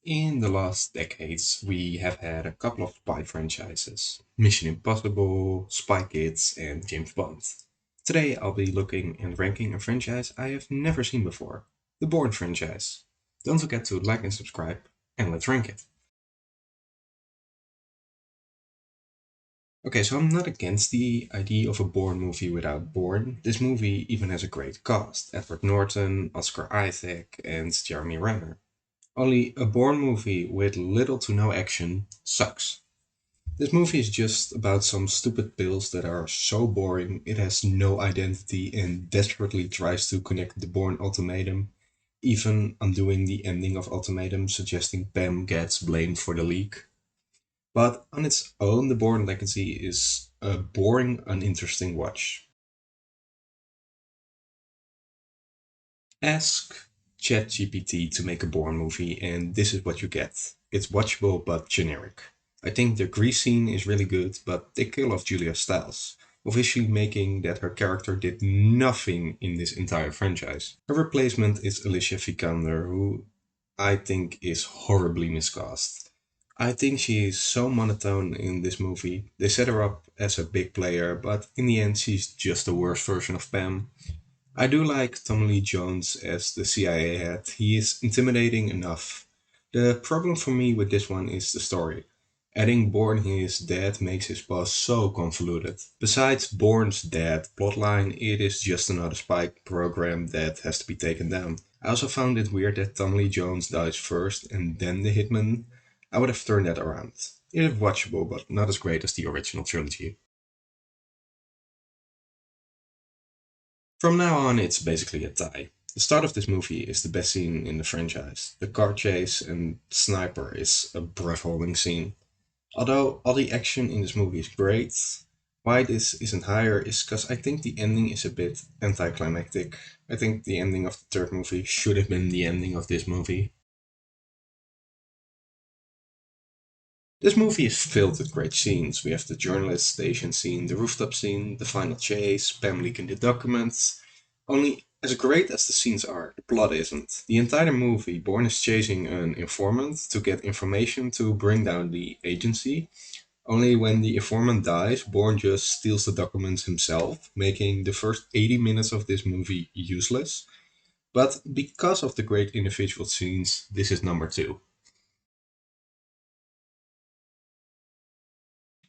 In the last decades, we have had a couple of spy franchises: Mission Impossible, Spy Kids, and James Bond. Today, I'll be looking and ranking a franchise I have never seen before: the Bourne franchise. Don't forget to like and subscribe, and let's rank it. Okay, so I'm not against the idea of a Bourne movie without Bourne. This movie even has a great cast: Edward Norton, Oscar Isaac, and Jeremy Renner. Only a Bourne movie with little to no action sucks. This movie is just about some stupid pills that are so boring it has no identity and desperately tries to connect the Bourne Ultimatum, even undoing the ending of Ultimatum, suggesting Pam gets blamed for the leak. But on its own, the Bourne Legacy is a boring, uninteresting watch. Ask ChatGPT to make a Bourne movie, and this is what you get. It's watchable but generic. I think the Grease scene is really good, but they kill off Julia Stiles, officially making that her character did nothing in this entire franchise. Her replacement is Alicia Vikander, who I think is horribly miscast. I think she is so monotone in this movie. They set her up as a big player, but in the end, she's just the worst version of Pam. I do like Tommy Lee Jones as the CIA head. He is intimidating enough. The problem for me with this one is the story. Adding Bourne his dad makes his boss so convoluted. Besides Bourne's dad plotline, it is just another spy program that has to be taken down. I also found it weird that Tommy Lee Jones dies first and then the hitman. I would have turned that around. It is watchable, but not as great as the original trilogy. From now on, it's basically a tie. The start of this movie is the best scene in the franchise. The car chase and sniper is a breath-holding scene. Although all the action in this movie is great, why this isn't higher is because I think the ending is a bit anticlimactic. I think the ending of the third movie should have been the ending of this movie. This movie is filled with great scenes. We have the journalist station scene, the rooftop scene, the final chase, Pam leaking the documents. Only, as great as the scenes are, the plot isn't. The entire movie, Bourne is chasing an informant to get information to bring down the agency. Only when the informant dies, Bourne just steals the documents himself, making the first 80 minutes of this movie useless. But because of the great individual scenes, this is number two.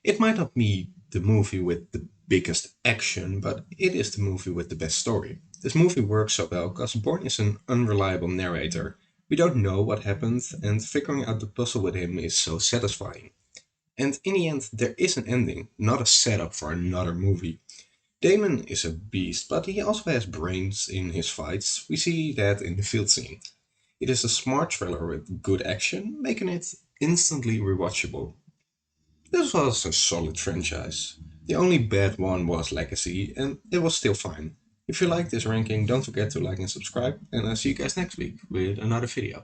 It might not be the movie with the biggest action, but it is the movie with the best story. This movie works so well because Bourne is an unreliable narrator. We don't know what happened, and figuring out the puzzle with him is so satisfying. And in the end, there is an ending, not a setup for another movie. Damon is a beast, but he also has brains in his fights. We see that in the field scene. It is a smart thriller with good action, making it instantly rewatchable. This was a solid franchise. The only bad one was Legacy, and it was still fine. If you like this ranking, don't forget to like and subscribe, and I'll see you guys next week with another video.